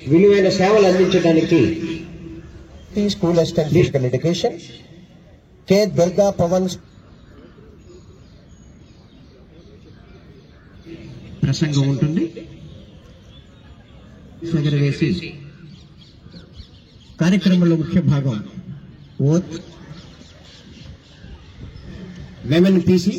విలువైన సేవలు అందించడానికి స్కూల్ అసిస్టెంట్ ఫిజికల్ ఎడ్యుకేషన్ కే దుర్గా పవన్ ప్రసంగం ఉంటుంది. సగరవేసి కార్యక్రమంలో ముఖ్య భాగం ఓత్ లెమన్ పీసీ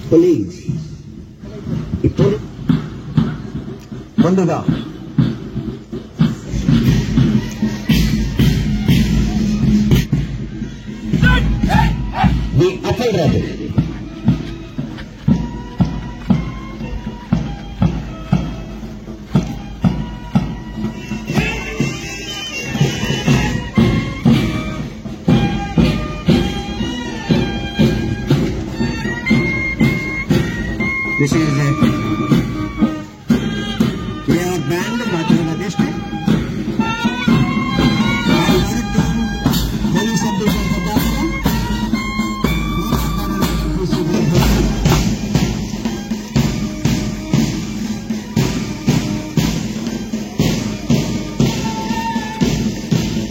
పోలీస్ ఇప్పుడు ముందుగా the Atal Raju This is we have banned Madhya district. Police subdivision Karnataka.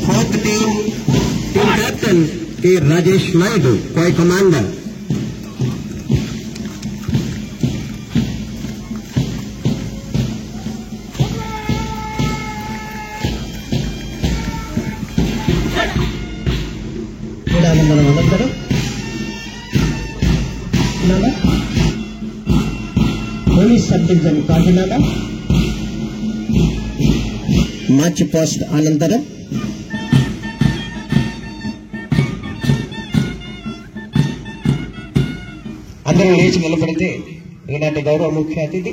Fourth team captain K. Rajesh Naidu, co-commander. మనం అనంతరం police sub division Kakinada march past అనంతరం అందరూ లేచి నిలబడితే ఈనాటి గౌరవ ముఖ్య అతిథి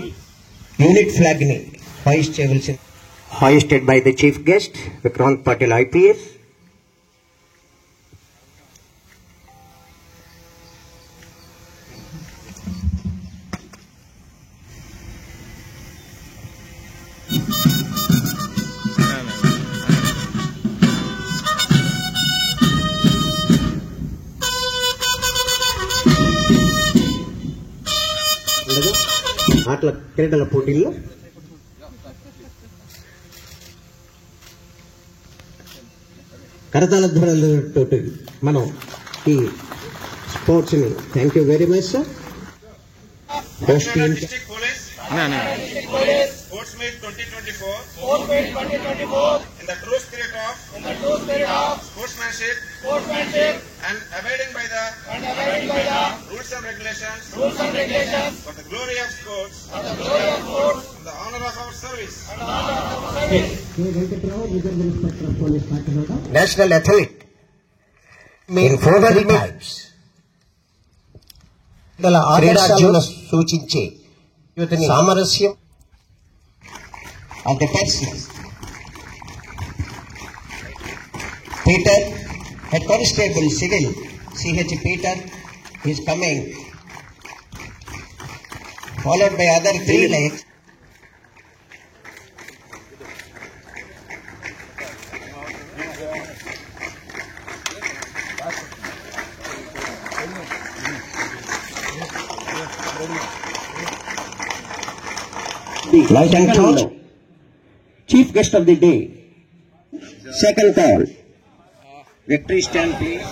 యూనిట్ ఫ్లాగ్ ని హాయిస్ట్ చేయవలసింది. Hoisted by the chief guest Vikrant Patil IPS. ఆటల క్రీడల పోటీల్లో కరతాళ ధ్వనులతో మనం ఈ స్పోర్ట్స్ ని thank you very much sir. First team Sports Meet 2024 in the true spirit of sportsmanship and abiding by the rules and regulations for the glory of sports and the honor of our service. National athlete in further times క్రీడాజ్ఞులను సూచించే సామరస్యం of the persons. Peter, Head Constable Civil, CH Peter is coming, followed by other 3 lanes. Light and torch. Chief guest of the day, second call. Victory stand, please.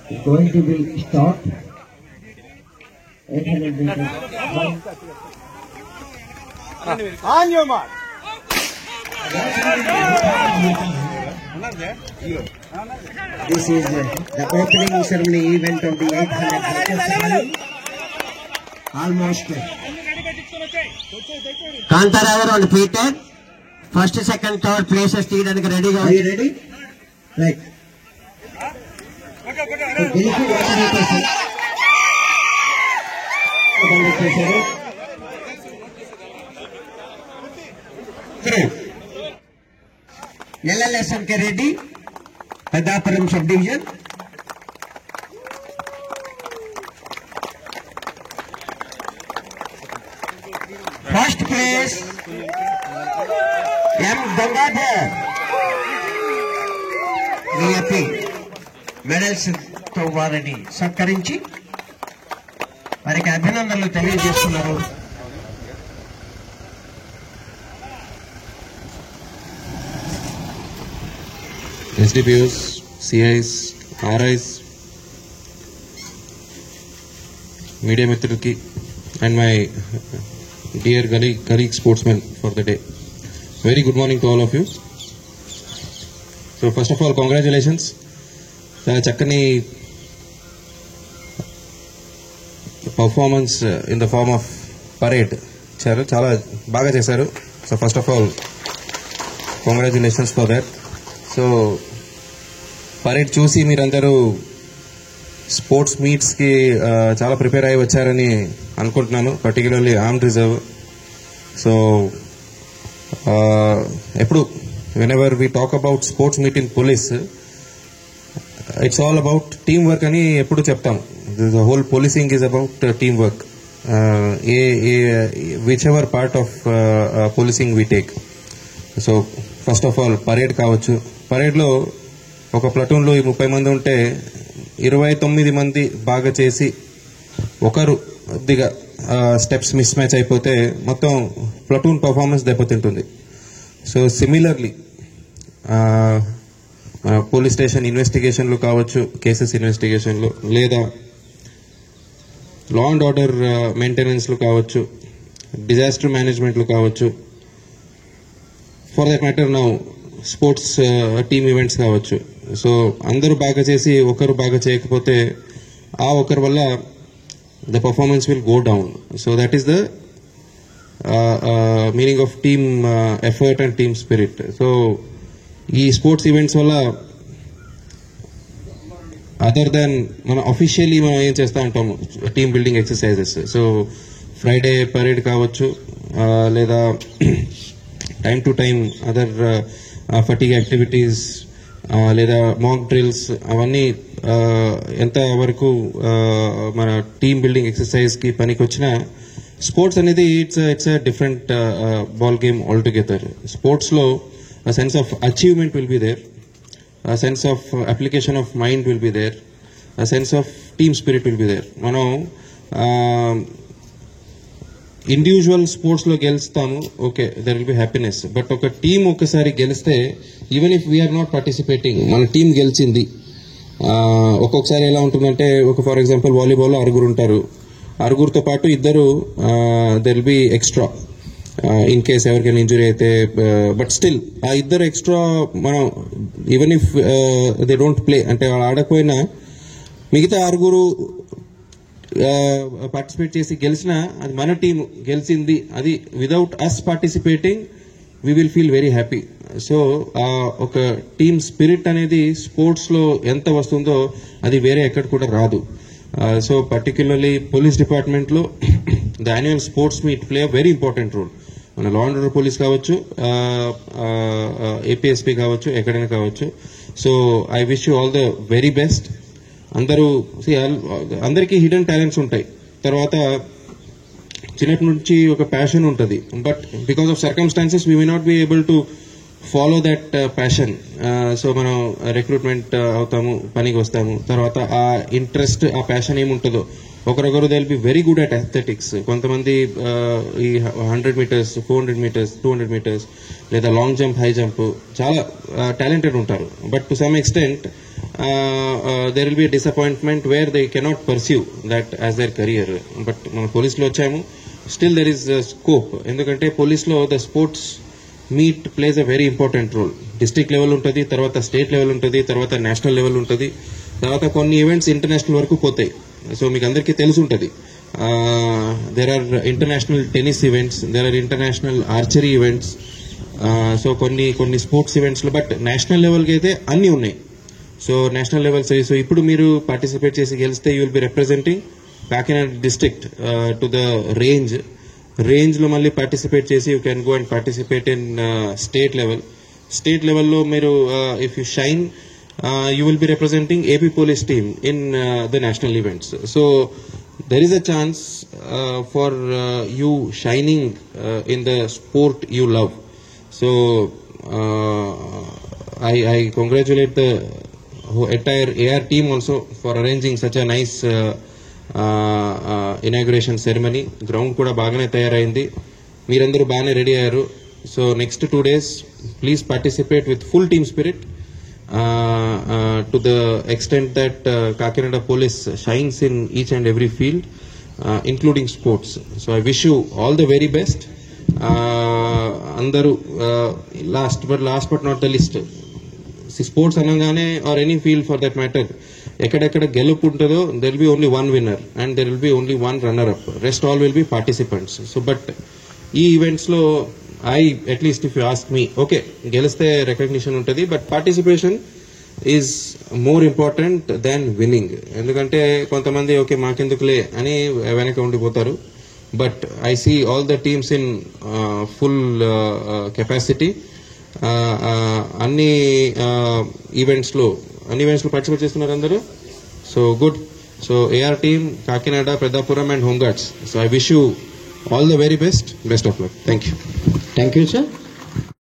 It's going to be stopped. 800 meters. On your mark. This is the opening ceremony event of the 800 meters. Almost. Kantara on Peter. First, second, third places. Ready? Are you ready? Right. Conduct చేశారు. ఎల్ఎల్ఎస్ఎంకే Reddy, Peddapuram sub division. First place M Gangadhar. VIP medals తో వారిని సత్కరించి వారికి అభినందనలు తెలియజేస్తున్నారు. SDPOs, CIs, RIs, media మిత్రులకి and my dear colleague sportsmen for the day. Very good morning to all of you. So first of all, congratulations. చాలా చక్కని performance in the form of parade ఇచ్చారు, చాలా బాగా చేశారు. So first of all congratulations for that. So parade చూసి మీరందరూ sports మీట్స్కి చాలా ప్రిపేర్ అయ్యి వచ్చారని అనుకుంటున్నాను, పర్టికులర్లీ ఆర్మ్డ్ రిజర్వ్. సో ఎప్పుడు whenever we talk about sports meet in police, it's all about team work అని ఎప్పుడు చెప్తాం. The whole policing is about team work, whichever part of policing we take. So first of all parade కావచ్చు, పరేడ్లో ఒక ప్లటూన్లో 30 మంది ఉంటే 29 మంది బాగా చేసి ఒకరు కొద్దిగా స్టెప్స్ మిస్ మ్యాచ్ అయిపోతే మొత్తం ప్లటూన్ పర్ఫార్మెన్స్ దెబ్బతింటుంది. సో సిమిలర్లీ పోలీస్ స్టేషన్ ఇన్వెస్టిగేషన్లు కావచ్చు, కేసెస్ ఇన్వెస్టిగేషన్లు, లేదా లా అండ్ ఆర్డర్ మెయింటెనెన్స్లు కావచ్చు, డిజాస్టర్ మేనేజ్మెంట్లు కావచ్చు, for that matter now sports team events కావచ్చు. సో అందరూ బాగా చేసి ఒకరు బాగా చేయకపోతే ఆ ఒకరి వల్ల the performance will go down. So that is the meaning of team effort and team spirit. So ఈ స్పోర్ట్స్ ఈవెంట్స్ వల్ల అదర్ దాన్ మన అఫీషియల్లీ మనం ఏం చేస్తూ ఉంటాము, team building exercises. So Friday parade కావచ్చు, లేదా time to time other fatigue activities, లేదా మాక్ డ్రిల్స్, అవన్నీ ఎంతవరకు మన టీమ్ బిల్డింగ్ ఎక్సర్సైజ్కి పనికి వచ్చినా స్పోర్ట్స్ అనేది it's a different ball game all together. స్పోర్ట్స్లో a sense of achievement will be there, a sense of application of mind will be there, a sense of team spirit will be there. మనం individual స్పోర్ట్స్లో గెలుస్తాము, okay, there will be happiness. But ఒక team ఒకసారి గెలిస్తే, even if we are not participating, మన team గెలిచింది. ఒక్కొక్కసారి ఎలా ఉంటుందంటే, ఒక ఫర్ ఎగ్జాంపుల్ వాలీబాల్లో 6 ఉంటారు, 6తో పాటు 2 there will B extra in case ఎవరికైనా ఇంజురీ అయితే. బట్ స్టిల్ ఆ 2 ఎక్స్ట్రా మనం even if they don't play, అంటే వాళ్ళు ఆడకపోయినా మిగతా 6 పార్టిసిపేట్ చేసి గెలిచినా అది మన టీం గెలిచింది, అది without us participating we will feel very happy. So ఒక టీమ్ స్పిరిట్ అనేది స్పోర్ట్స్లో ఎంత వస్తుందో అది వేరే ఎక్కడ కూడా రాదు. సో పర్టిక్యులర్లీ పోలీస్ డిపార్ట్మెంట్లో the annual sports meet play a very important role. మన లా అండ్ ఆర్డర్ పోలీస్ కావచ్చు, ఏపీఎస్పీ కావచ్చు, ఎక్కడైనా కావచ్చు. So I wish you all the very best. అందరికీ హిడెన్ టాలెంట్స్ ఉంటాయి, తర్వాత చిన్నప్పటి నుంచి ఒక ప్యాషన్ ఉంటుంది. But because of circumstances we may not be able to follow that passion. So మనం రిక్రూట్మెంట్ అవుతాము, పనికి వస్తాము, తర్వాత ఆ ఇంట్రెస్ట్, ఆ ప్యాషన్ ఏముంటుందో ఒకరొకరు they will be very good at athletics. కొంతమంది ఈ 100 మీటర్స్, 400 మీటర్స్, 200 మీటర్స్, లేదా లాంగ్ జంప్, హై జంప్ చాలా టాలెంటెడ్ ఉంటారు. But to some extent there will be a disappointment where they cannot pursue that as their career. But మన పోలీస్లో వచ్చాము, still there is scope. ఎందుకంటే పోలీస్లో the sports meet plays a very important role. District level ఉంటుంది, తర్వాత state level ఉంటుంది, తర్వాత national level ఉంటుంది, తర్వాత కొన్ని ఈవెంట్స్ ఇంటర్నేషనల్ వరకు పోతాయి. సో మీకు అందరికీ తెలిసి ఉంటుంది, there are international tennis events, there are international archery events. So కొన్ని స్పోర్ట్స్ ఈవెంట్స్లో, బట్ నేషనల్ లెవెల్కి అయితే అన్నీ ఉన్నాయి. సో నేషనల్ లెవెల్, సో ఇప్పుడు మీరు పార్టిసిపేట్ చేసి గెలిస్తే you will be representing Kakinada district to the range లో మళ్ళీ పార్టిసిపేట్ చేసి you can go and participate in state లెవెల్లో మీరు if you shine you will be representing AP police team in the national events. So there is a chance for you shining in the sport you love. So I congratulate the entire AR team also for arranging such a nice inauguration ceremony. Ground kuda bagane tayarayindi, meerandaru baane ready ayyaru. So next 2 days please participate with full team spirit. To the extent that Kakinada Police shines in each and every field, including sports. So I wish you all the very best. Andaru last but not the least, sports anangane or any field for that matter, ekkada gelupu untado, there will be only one winner and there will be only one runner up. Rest all will be participants. So but ee events lo at least if you ask me, okay, geliste recognition untadi, but participation is more important than winning. Endukante kontamandi okay maakendukule ani venaka undipotaru, but I see all the teams in full capacity. Anni events lo participate chestunaru andaru. So good. So AR team, Kakinada, Pedapuram and Home Guards. So I wish you all the very best of luck. Thank you. Thank you, sir.